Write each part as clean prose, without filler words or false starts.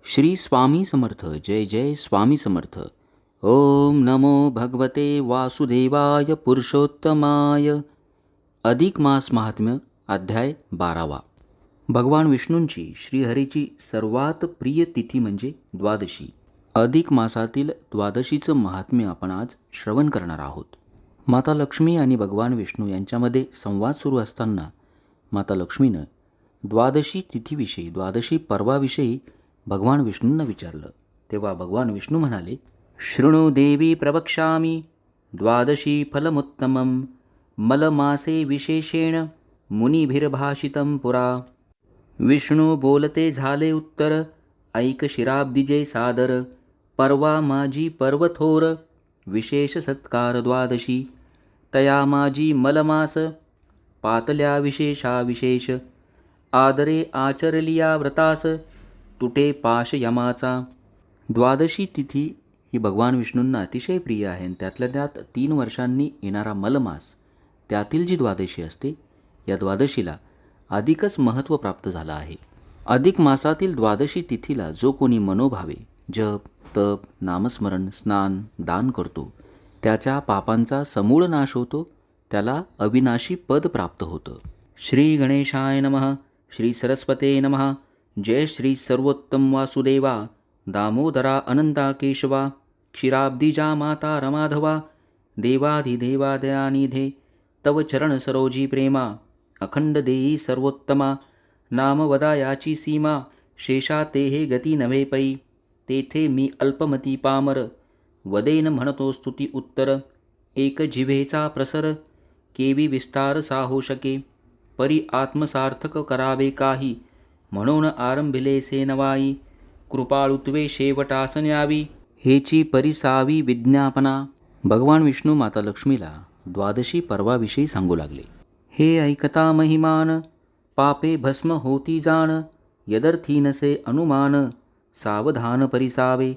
श्री स्वामी समर्थ. जय जय स्वामी समर्थ. ओम नमो भगवते वासुदेवाय पुरुषोत्तमाय. अधिक मास महात्म्य अध्याय 12. भगवान विष्णूंची श्रीहरीची सर्वात प्रिय तिथी म्हणजे द्वादशी. अधिक मासातील द्वादशीचं महात्म्य आपण आज श्रवण करणार आहोत. माता लक्ष्मी आणि भगवान विष्णू यांच्यामध्ये संवाद सुरू असताना माता लक्ष्मीनं द्वादशी तिथीविषयी, द्वादशी पर्वाविषयी भगवान विष्णूंना विचारलं. तेव्हा भगवान विष्णू म्हणाले, शृणु देवी प्रवक्ष्यामि द्वादशी फलमुत्तमं मलमासे विशेषेण मुनिभिर्भाषितं पुरा. विष्णू बोलते झाले उत्तर, ऐक शिराब्दिजे सादर. परवा माझी पर्वथोर, विशेष सत्कार द्वादशी. तया माझी मलमास, पातल्या विशेषा विशेष. आदरे आचरलिया व्रतास, तुटे पाश यमाचा. द्वादशी तिथी ही भगवान विष्णूंना अतिशय प्रिय आहे आणि त्यातल्या त्यात 3 वर्षांनी येणारा मलमास त्यातील जी द्वादशी असते, या द्वादशीला अधिकच महत्त्व प्राप्त झालं आहे. अधिक मासातील द्वादशी तिथीला जो कोणी मनोभावे जप, तप, नामस्मरण, स्नान, दान करतो, त्याच्या पापांचा समूळ नाश होतो, त्याला अविनाशी पद प्राप्त होतं. श्री गणेशाय नमः. श्री सरस्वते नमः. जय श्री सर्वोत्तम वासुदेवा. दामोदरा अनंता केशवा. क्षीराब्दिजा माता रमाधवा. देवाधिदेवा दयानिधे. तव चरण सरोजी प्रेमा. अखंड देई सर्वोत्तमा. नाम वदायाची सीमा. शेषा तेहे गती नव्हे पै. तेथे मी अल्पमती पामर. वदेन म्हणतो स्तुती उत्तर. एक जिव्हेचा प्रसर. केवी विस्तार साहो शके. परी आत्मसार्थक करावे काही. म्हणून आरंभिले से नवाई. कृपाळुत्वे शेवटास न्यावी. हेची परिसावी विज्ञापना. भगवान विष्णू माता लक्ष्मीला द्वादशी पर्वाविषयी सांगू लागले. हे ऐकता महिमान, पापे भस्म होती जाण. यदर्थी नसे अनुमान, सावधान परिसावे.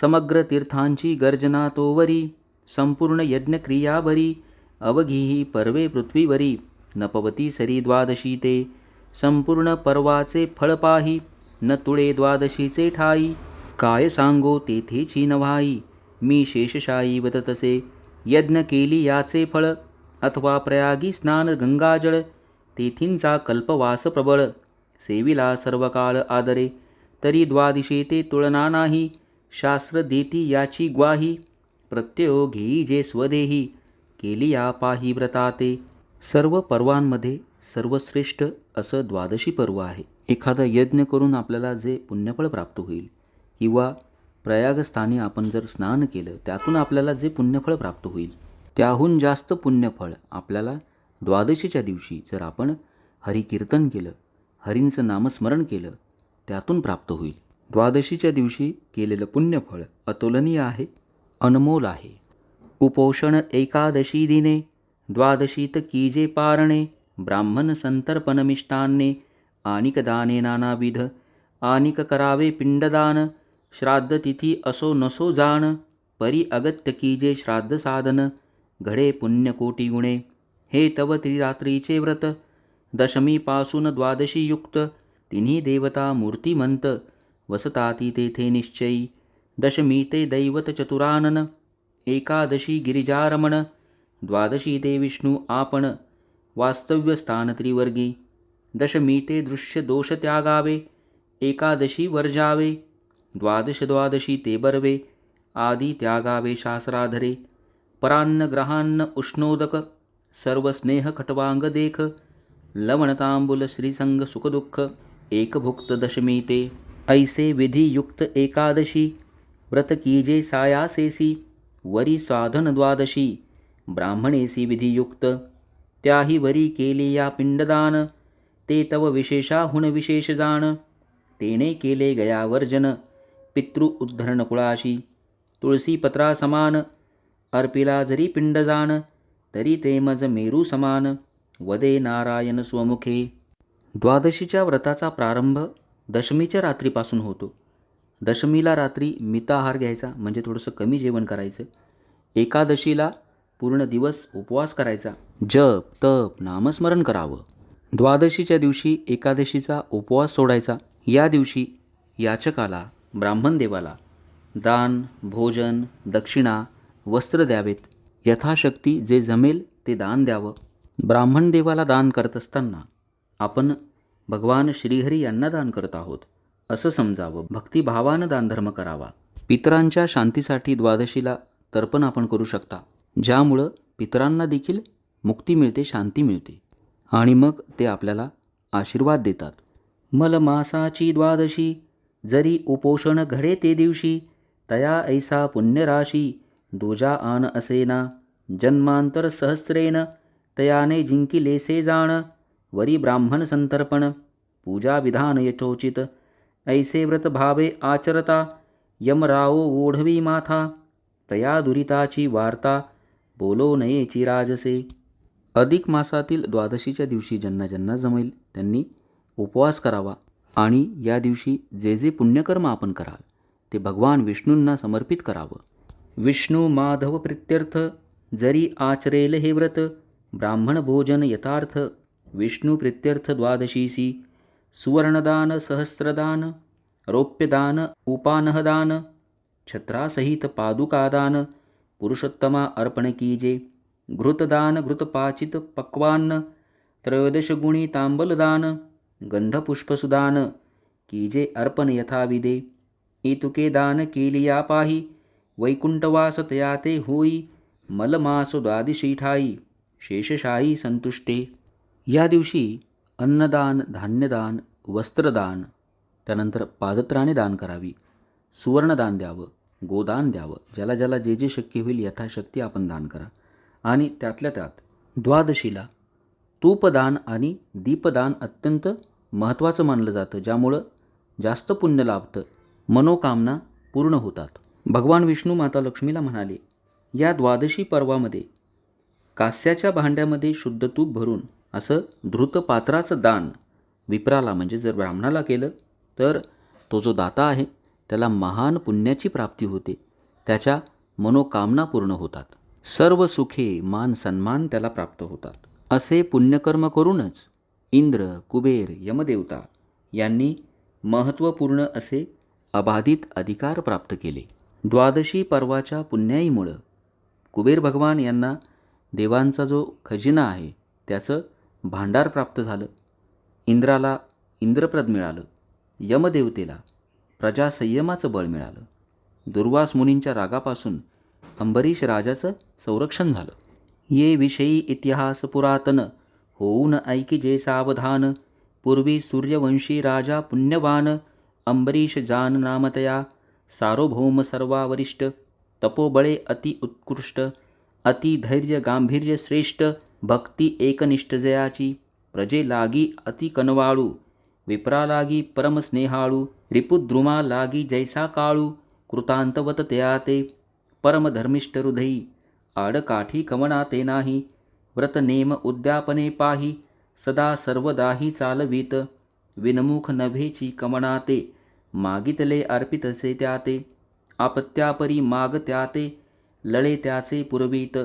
समग्र तीर्थांची गर्जना तोवरी. संपूर्ण यज्ञक्रियावरी. अवघीही पर्वे पृथ्वीवरी. नपवती सरी द्वादशी ते. संपूर्ण पर्वाचे फळ पाही. न तुळे द्वादशीचे ठाई. काय सांगो तेथेची नव्हाई. मी शेषशायी वदतसे. यज्ञ केली याचे फळ. अथवा प्रयागी स्नान गंगाजळ. तेथींचा कल्पवास प्रबळ. सेविला सर्व काळ आदरे. तरी द्वादशी ते तुलना नाही. शास्त्र देती याची ग्वाही. प्रत्ययो घेई जे स्वदेही. केली या पाही व्रताते. सर्व पर्वांमध्ये सर्वश्रेष्ठ असं द्वादशी पर्व आहे. एखादा यज्ञ करून आपल्याला जे पुण्यफळ प्राप्त होईल, किंवा प्रयागस्थानी आपण जर स्नान केलं, त्यातून आपल्याला जे पुण्यफळ प्राप्त होईल, त्याहून जास्त पुण्यफळ आपल्याला द्वादशीच्या दिवशी जर आपण हरिकीर्तन केलं, हरींचं नामस्मरण केलं, त्यातून प्राप्त होईल. द्वादशीच्या दिवशी केलेलं पुण्यफळ अतुलनीय आहे, अनमोल आहे. उपोषण एकादशी दिने. द्वादशीत कीजे पारणे. ब्राह्मण संतर्पण मिष्टान्ने. आनिक दाने नानाविध. आनिक करावे पिंडदान. श्राद्ध तिथी असो नसो जाण. परी अगत्य कीजे श्राद्ध साधन. घडे पुण्य कोटी गुणे. हे तव त्रिरात्रीचे व्रत. दशमीपासून द्वादशी युक्त. तिन्ही देवता मूर्तिमंत. वसताती तेथे निश्चयी. दशमी ते दैवत चतुरानन. एकादशी गिरिजारमण. द्वादशी ते विष्णू आपण. वास्तव्य स्थान त्रिवर्गी. दशमी ते दृश्य दोष त्यागावे. एकादशी वर्जावे. द्वादशी ते बर्वे. आदी त्यागावे शास्त्राधरे. परान्न ग्रहान्न उष्णोदक. सर्व स्नेह खटवांग देख. लवणतांबुल श्रीसंग सुखदुःख. एकभुक्त दशमी ते. ऐसे विधी युक्त एकादशी. व्रत कीजे सायासेसी. वरी साधन द्वादशी. ब्राह्मणेसी विधियुक्त. त्याही वरी केले या पिंडदान. ते तव विशेषाहुन विशेष जाण. तेने केले गयावर्जन. पितृ उद्धरण कुळाशी. तुळसी पत्रा समान. अर्पिला जरी पिंडजान. तरी ते मज मेरू समान. वदे नारायण स्वमुखे. द्वादशीच्या व्रताचा प्रारंभ दशमीच्या रात्रीपासून होतो. दशमीला रात्री मिताहार घ्यायचा, म्हणजे थोडंसं कमी जेवण करायचं. एकादशीला पूर्ण दिवस उपवास करायचा. जप, तप, नामस्मरण करावं. द्वादशीच्या दिवशी एकादशीचा उपवास सोडायचा. या दिवशी याचकाला ब्राह्मण देवाला दान, भोजन, दक्षिणा, वस्त्र द्यावेत. यथाशक्ती जे जमेल ते दान द्यावं. ब्राह्मण देवाला दान करत असताना आपण भगवान श्रीहरी यांना दान करत आहोत असं समजावं. भक्तिभावानं दानधर्म करावा. पितरांच्या शांतीसाठी द्वादशीला तर्पण आपण करू शकता, ज्यामुळं पितरांना देखील मुक्ती मिळते, शांती मिळते आणि मग ते आपल्याला आशीर्वाद देतात. मलमासाची द्वादशी जरी उपोषण घडे ते दिवशी, तया ऐसा पुण्यराशी दूजा आन असेना. जन्मांतर सहस्रेन तयाने जिंकिलेसे जाण, वरी ब्राह्मण संतर्पण पूजा विधान यथोचित. ऐसे व्रत भावे आचरता, यमरावो ओढवी माथा. तया दुरिताची वार्ता, बोलो नयेची राजसे. अधिक मासातील द्वादशीच्या दिवशी ज्यांना ज्यांना जमेल त्यांनी उपवास करावा आणि या दिवशी जे जे पुण्यकर्म आपण कराल ते भगवान विष्णूंना समर्पित करावं. विष्णू माधव प्रित्यर्थ जरी आचरेल हे व्रत, ब्राह्मण भोजन यथार्थ विष्णू प्रित्यर्थ द्वादशीसी. सुवर्णदान, सहस्रदान, रौप्यदान, उपानहदान, छत्रासहित पादुकादान, पुरुषोत्तमा अर्पण कीजे. घृतदान, घृतपाचित पक्वान्न, त्रयोदश गुणी तांबलदान, गंधपुष्पसुदान कीजे अर्पण यथाविदे. इतुके दान केलिया पाही, वैकुंठवास तया ते होई. मलमास द्वादशी ठाई, शेषशाही संतुष्टे. या दिवशी अन्नदान, धान्यदान, वस्त्रदान, त्यानंतर पादत्राणे दान करावी. सुवर्णदान द्यावं, गोदान द्यावं. ज्याला ज्याला जे जे शक्य होईल यथाशक्ती आपण दान करा. आणि त्यातल्या त्यात द्वादशीला तूपदान आणि दीपदान अत्यंत महत्त्वाचं मानलं जातं, ज्यामुळं जास्त पुण्य लाभतं, मनोकामना पूर्ण होतात. भगवान विष्णू माता लक्ष्मीला म्हणाले, या द्वादशी पर्वामध्ये कास्याच्या भांड्यामध्ये शुद्ध तूप भरून असं धृतपात्राचं दान विप्राला म्हणजे जर ब्राह्मणाला केलं तर तो जो दाता आहे त्याला महान पुण्याची प्राप्ती होते, त्याच्या मनोकामना पूर्ण होतात, सर्व सुखे मान सन्मान त्याला प्राप्त होतात. असे पुण्यकर्म करूनच इंद्र, कुबेर, यमदेवता यांनी महत्त्वपूर्ण असे अबाधित अधिकार प्राप्त केले. द्वादशी पर्वाच्या पुण्याईमुळं कुबेर भगवान यांना देवांचा जो खजिना आहे त्याचं भांडार प्राप्त झालं. इंद्राला इंद्रप्रद मिळालं. यमदेवतेला प्रजासंयमाचं बळ मिळालं. दुर्वास मुनींच्या रागापासून अंबरीश राजाचं संरक्षण झालं. ये विषयी इतिहास पुरातन, होऊन ऐकी जे सावधान. पूर्वी सूर्यवंशी राजा पुण्यवान, अंबरीश जान नामतया. सार्वभौम सर्वावरिष्ठ, तपोबळे अति उत्कृष्ट. अति धैर्य गांभीर्य श्रेष्ठ, भक्ती एकनिष्ठ जयाची. प्रजे लागी अति कनवाळू, विप्रा लागी परम स्नेहाळू. रिपुद्रुमा लागी जैसा काळू, कृतांतवत तया ते. परमधर्मिष्ठ हृदयी, आडकाठी कवना ते नाही. व्रतनेम उद्यापने पाही, सदा सर्वदाही चालवीत. विनमुख नभेची कवना ते, मागितले अर्पितसे त्याते. आपत्यापरी माग त्याते, लळे त्याचे पुरवीत.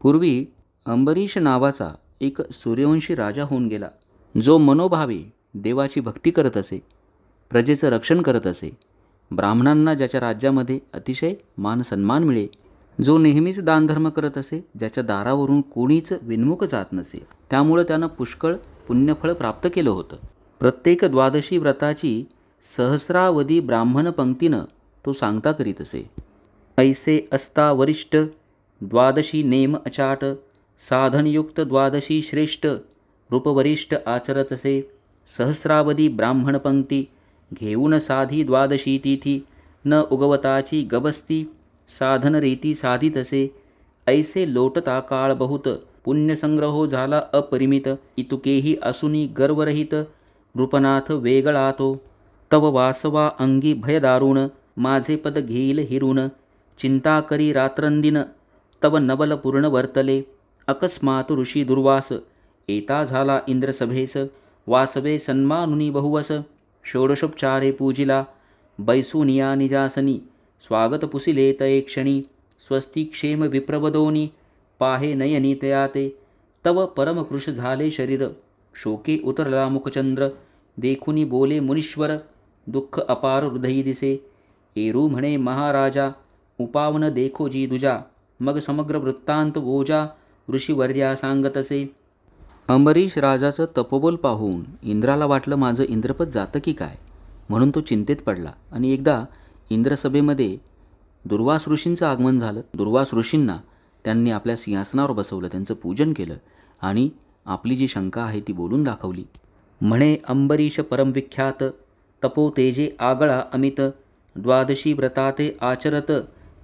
पूर्वी अंबरीश नावाचा एक सूर्यवंशी राजा होऊन गेला, जो मनोभावे देवाची भक्ती करत असे, प्रजेचं रक्षण करत असे, ब्राह्मणांना ज्याच्या राज्यामध्ये अतिशय मान सन्मान मिळे, जो नेहमीच दानधर्म करत असे, ज्याच्या दारावरून कोणीच विनमुख जात नसे. त्यामुळं त्यानं पुष्कळ पुण्यफळ प्राप्त केलं होतं. प्रत्येक द्वादशी व्रताची सहस्रावधी ब्राह्मण पंक्तीनं तो सांगता करीत असे. ऐसे असता वरिष्ठ, द्वादशी नेम अचाट. साधनयुक्त द्वादशी श्रेष्ठ, रूपवरिष्ठ आचरत असे. सहस्रावधी ब्राह्मण पंक्ती, घेऊन साधी द्वादशी तिथी. न उगवताची गबस्ती, साधन रीती साधित असे. ऐसे लोटता काळ बहुत, पुण्यसंग्रहो झाला अपरिमित. इतुकेही असुनी गर्वरहित, नृपनाथ वेगळा तो. तव वासवा अंगी भय दारुण, माझे पद घेईल हिरून. चिंता करी रात्रंदिन, तव नवल पूर्ण वर्तले. अकस्मात ऋषी दुर्वास, एता झाला इंद्रसभेस. वासवे सन्मानुनी बहुवस, षोडशोपचारे पूजिला. बैसुनिया निजासनी, स्वागत पुसिले तये क्षणी. स्वस्ती क्षेम विप्रवदोनी, पाहे नयनी तया ते. तव परमकृश झाले शरीर, शोके उतरला मुखचंद्र. देखुनी बोले मुनीश्वर, दुःख अपार हृदयी दिसे. एरू म्हणे महाराजा, उपावन देखो जी दुजा, मग समग्र वृत्तांत गोजा, ऋषीवर्या सांगतसे. अंबरीश राजाचं तपोबल पाहून इंद्राला वाटलं माझं इंद्रपद जातं की काय, म्हणून तो चिंतेत पडला. आणि एकदा इंद्रसभेमध्ये दुर्वास ऋषींचं आगमन झालं. दुर्वास ऋषींना त्यांनी आपल्या सिंहासनावर बसवलं, त्यांचं पूजन केलं आणि आपली जी शंका आहे ती बोलून दाखवली. म्हणे अंबरीश परमविख्यात, तपो तेजे आगळा अमित, द्वादशी व्रताते आचरत,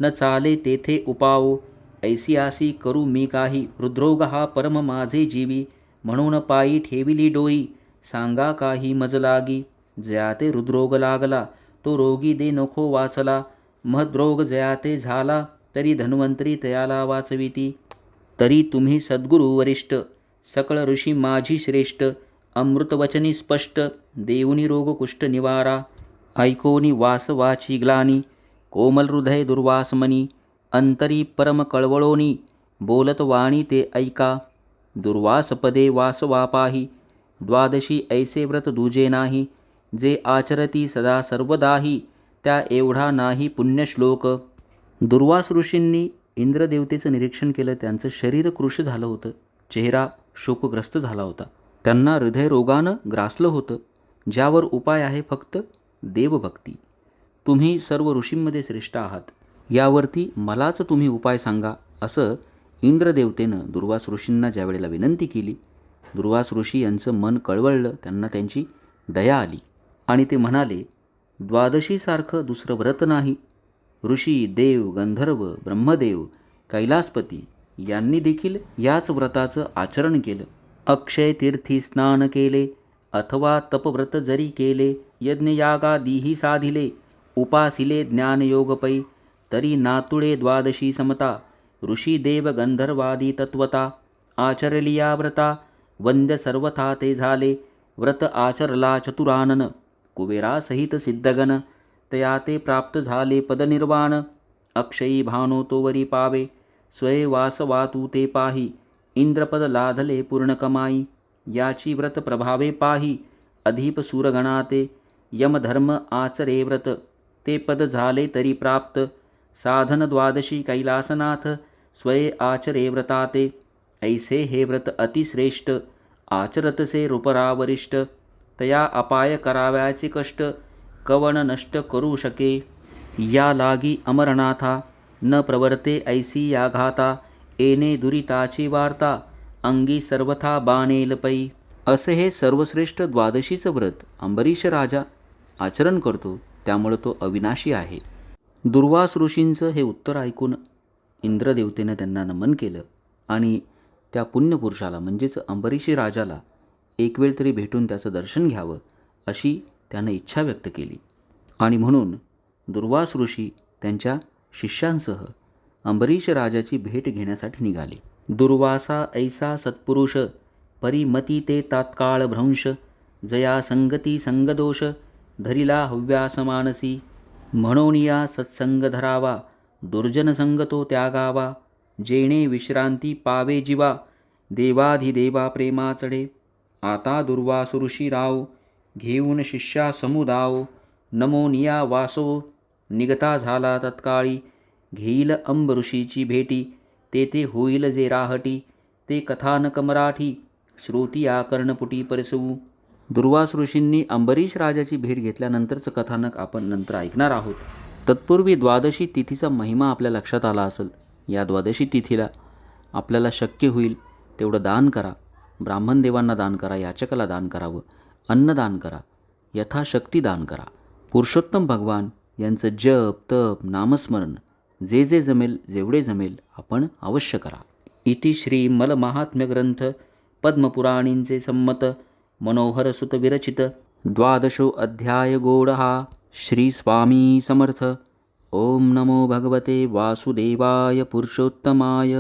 न चाले तेथे उपाओ, ऐसियासी करू मी काही, हृद्रोग हा परम माझे जीवी, म्हणून पायी ठेविली डोई, सांगा काही मज लागी, जयाते हृद्रोग लागला, तो रोगी दे नको वाचला, महद्रोग जयाते झाला, तरी धन्वंतरी तयाला वाचविती. तरी तुम्ही सद्गुरु वरिष्ठ, सकळ ऋषी माझी श्रेष्ठ, अमृतवचनी स्पष्ट, देऊनी रोग कुष्ठ निवारा, ऐकोनी वासवाची ग्लानी, कोमल हृदय दुर्वासमनी, अंतरी परम कळवळोनी, बोलत वाणी ते ऐका, दुर्वासपदे वासवा पाही, द्वादशी ऐसे व्रत दुजे नाही, जे आचरती सदा सर्वदाही, त्या एवढा नाही पुण्यश्लोक. दुर्वास ऋषींनी इंद्रदेवतेचं निरीक्षण केलं. त्यांचं शरीर कृश झालं होतं, चेहरा शोकग्रस्त झाला होता, त्यांना हृदयरोगानं ग्रासलं होतं, ज्यावर उपाय आहे फक्त देवभक्ती. तुम्ही सर्व ऋषींमध्ये श्रेष्ठ आहात, यावरती मलाच तुम्ही उपाय सांगा, असं इंद्रदेवतेनं दुर्वास ऋषींना ज्यावेळेला विनंती केली. दुर्वास ऋषी यांचं मन कळवळलं, त्यांना त्यांची दया आली आणि ते म्हणाले, द्वादशीसारखं दुसरं व्रत नाही. ऋषी, देव, गंधर्व, ब्रह्मदेव, कैलासपती यांनी देखील याच व्रताचं आचरण केलं. अक्षय तीर्थी स्नान केले, अथवा तपव्रत जरी केले, यज्ञयागादीही साधिले, उपासिले ज्ञानयोगपै, तरी नातुळे द्वादशी समता, ऋषी देव गंधर्वादी तत्वता, आचरलिया व्रता, वंद्य सर्वथा ते झाले, व्रत आचरला चतुरानन, कुबेरासहित सिद्धगण, तया ते प्राप्त झाले पदनिर्वाण, अक्षयी भानो तोवरी पावे, स्वये वासवा तू ते पाही, इंद्रपद लाधले पूर्ण कमाई, याची व्रत प्रभावे पाही, अधिप सूरगणाते, यमधर्म आचरे व्रत, ते पद झाले तरी प्राप्त, साधन द्वादशी कैलासनाथ, स्वये आचरे व्रताते, ऐसे हे व्रत अतिश्रेष्ठ, आचरतसे रूपरावरिष्ठ, तया अपाय कराव्याचे कष्ट, कवन नष्ट करू शके, या लागी अमरनाथा, न प्रवर्ते ऐसी या घाता, येणे दुरिताची वार्ता, अंगी सर्वथा बाणेल पै. असे हे सर्वश्रेष्ठ द्वादशीचं व्रत अंबरीश राजा आचरण करतो, त्यामुळे तो अविनाशी आहे. दुर्वास ऋषींचं हे उत्तर ऐकून इंद्रदेवतेनं त्यांना नमन केलं आणि त्या पुण्यपुरुषाला म्हणजेच अंबरीशी राजाला एक वेळ तरी भेटून त्याचं दर्शन घ्यावं अशी त्यानं इच्छा व्यक्त केली. आणि म्हणून दुर्वास ऋषी त्यांच्या शिष्यांसह अंबरीश राजाची भेट घेण्यासाठी निघाले. दुर्वासा ऐसा सत्पुरुष, परिमती ते तात्काळ भ्रंश, जया संगती संगदोष, धरिला हव्यास मानसी, म्हणून या सत्संग धरावा, दुर्जन संग तो त्यागावा, जेणे विश्रांती पावे जीवा, देवाधिदेवा प्रेमा चढे. आता दुर्वास ऋषी राव, घेऊन शिष्या समुदाव, नमोनिया वासो, निगता झाला तत्काळी, घेईल अंब ऋषीची भेटी, तेथे होईल जे राहटी, ते कथानक मराठी, श्रुती आकर्णपुटी परसवू. दुर्वास ऋषींनी अंबरीश राजाची भेट घेतल्यानंतरचं कथानक आपण नंतर ऐकणार आहोत. तत्पूर्वी द्वादशी तिथीचा महिमा आपल्या लक्षात आला असेल. या द्वादशी तिथीला आपल्याला शक्य होईल तेवढं दान करा, ब्राह्मण देवांना दान करा, याचकाला दान करावं, अन्नदान करा, यथाशक्ती दान करा. पुरुषोत्तम भगवान यांचं जप, तप, नामस्मरण जे जे जमेल, जेवढे जमेल आपण अवश्य करा. इति श्री मलमाहात्म्य ग्रंथ पद्मपुराणींचे संमत मनोहर सुत विरचित 12 अध्याय गोडहा. श्री स्वामी समर्थ. ओम नमो भगवते वासुदेवाय पुरुषोत्तमाय.